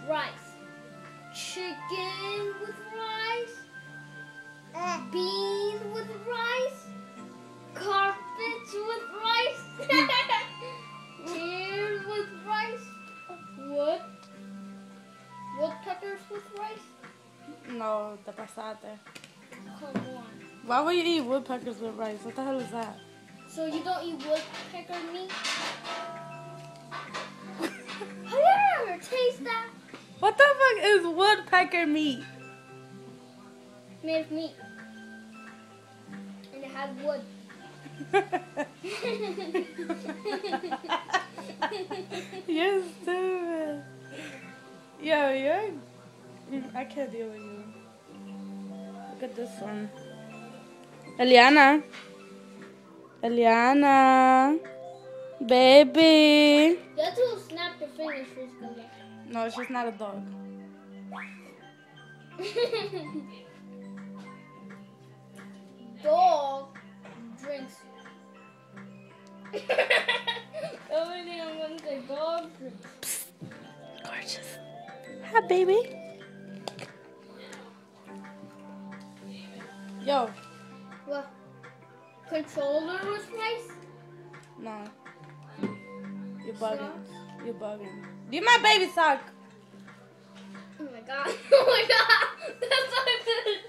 rice. Chicken with rice. Beans with rice. Carpets with rice. Chairs with rice. Woodpeckers with rice. No, te pasaste. Come on. Why would you eat woodpeckers with rice? What the hell is that? So you don't eat woodpecker meat? Have you ever tasted that? What the fuck is woodpecker meat? Made of meat. And it has wood. You're stupid. Yo, you're... I can't deal with you. Look at this one. Eliana. Eliana. Baby. You have to snap your fingers for it to come back. No, she's not a dog. Dog drinks. Only thing I'm gonna say, dog drinks. Psst. Gorgeous. Hi, baby. Yo. What? Controller with rice? No. You're bugging. You're bugging. Give my baby sock. Oh my god. Oh my god. That's not good.